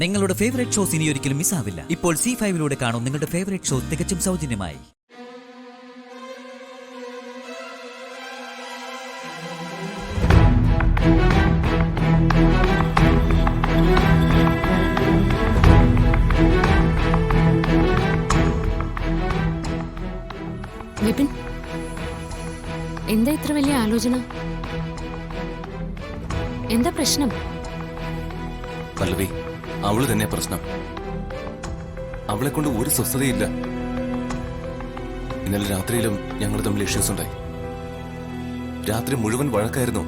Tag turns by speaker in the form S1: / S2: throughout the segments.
S1: നിങ്ങളുടെ favourite shows ഇനി ഒരിക്കലും മിസ്സാവില്ല. ഇപ്പോൾ C5-ലൂടെ കാണും നിങ്ങളുടെ ഫേവറേറ്റ് ഷോ തികച്ചും സൗജന്യമായി.
S2: വിപിൻ, എന്താ ഇത്ര വലിയ ആലോചന? എന്താ പ്രശ്നം?
S3: പല്ലവി, അവള് തന്നെ പ്രശ്നം. അവളെ കൊണ്ട് ഒരു സ്വസ്ഥതയില്ല. ഇന്നലെ രാത്രിയിലും ഞങ്ങൾ തമ്മിൽ ഇഷ്യൂസ് ഉണ്ടായി. രാത്രി മുഴുവൻ വഴക്കായിരുന്നു.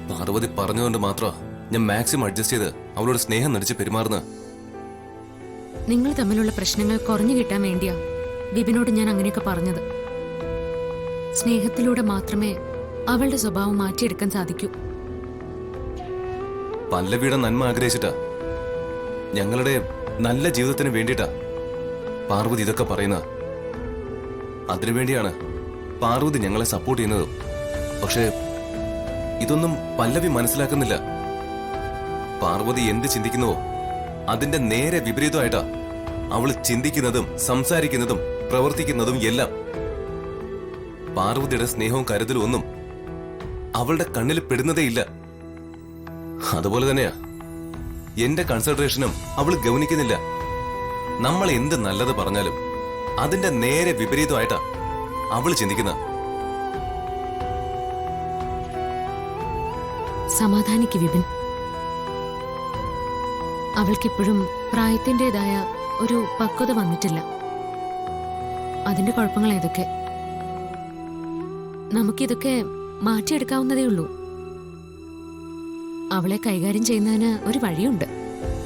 S3: പാർവതി പറഞ്ഞതുകൊണ്ട് മാത്രമാ ഞാൻ മാക്സിമം അഡ്ജസ്റ്റ് ചെയ്ത് അവളോട് സ്നേഹം നടിച്ച് പെരുമാറുന്നത്.
S2: നിങ്ങൾ തമ്മിലുള്ള പ്രശ്നങ്ങൾ കുറഞ്ഞു കിട്ടാൻ വേണ്ടിയാ വിപിനോട് ഞാൻ അങ്ങനെയൊക്കെ പറഞ്ഞത്. സ്നേഹത്തിലൂടെ മാത്രമേ അവളുടെ സ്വഭാവം മാറ്റിയെടുക്കാൻ സാധിക്കൂ.
S3: പല്ലവിയുടെ നന്മ ആഗ്രഹിച്ചിട്ടാ, ഞങ്ങളുടെ നല്ല ജീവിതത്തിന് വേണ്ടിയിട്ടാ പാർവതി ഇതൊക്കെ പറയുന്ന. അതിനുവേണ്ടിയാണ് പാർവതി ഞങ്ങളെ സപ്പോർട്ട് ചെയ്യുന്നത്. പക്ഷേ ഇതൊന്നും പല്ലവി മനസ്സിലാക്കുന്നില്ല. പാർവതി എന്ത് ചിന്തിക്കുന്നുവോ അതിന്റെ നേരെ വിപരീതമായിട്ടാ അവള് ചിന്തിക്കുന്നതും സംസാരിക്കുന്നതും പ്രവർത്തിക്കുന്നതും എല്ലാം. പാർവതിയുടെ സ്നേഹവും കരുതലും ഒന്നും അവളുടെ കണ്ണിൽ പെടുന്നതേയില്ല. അതുപോലെ തന്നെയാ എന്റെ കൺസിഡറേഷനും അവള് ഗൗനിക്കുന്നില്ല. നമ്മൾ എന്ത് നല്ലത് പറഞ്ഞാലും അതിന്റെ നേരെ വിപരീതമായിട്ടാ അവള് ചിന്തിക്കുന്ന.
S2: സമാധാനിക്ക് വിപിൻ. അവൾക്കിപ്പോഴും പ്രായത്തിൻ്റെതായ ഒരു പക്വത വന്നിട്ടില്ല. അതിന്റെ കുഴപ്പങ്ങൾ ഏതൊക്കെ നമുക്കിതൊക്കെ മാറ്റിയെടുക്കാവുന്നതേ ഉള്ളൂ. അവളെ കൈകാര്യം ചെയ്യുന്നതിന് ഒരു വഴിയുണ്ട്.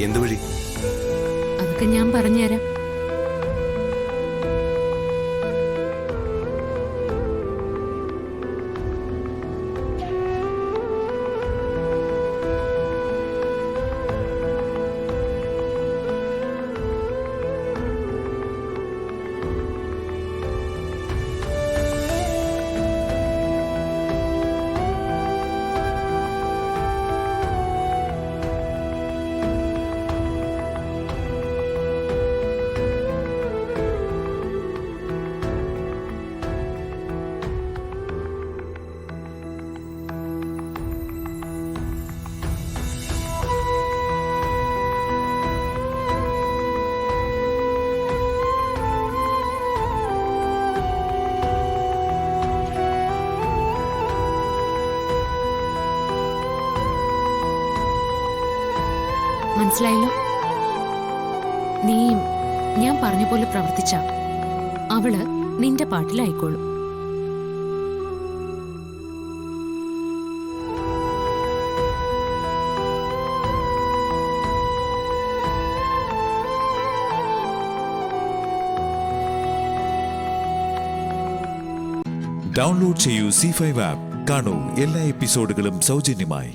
S3: എന്ത് വഴി?
S2: അതൊക്കെ ഞാൻ പറഞ്ഞുതരാം. മനസ്സിലായല്ലോ? നീ ഞാൻ പറഞ്ഞ പോലെ പ്രവർത്തിച്ച അവള് നിന്റെ പാട്ടിലായിക്കോളും.
S4: ഡൗൺലോഡ് ചെയ്യൂ C5 ആപ്പ്. കാണൂ എല്ലാ എപ്പിസോഡുകളും സൗജന്യമായി.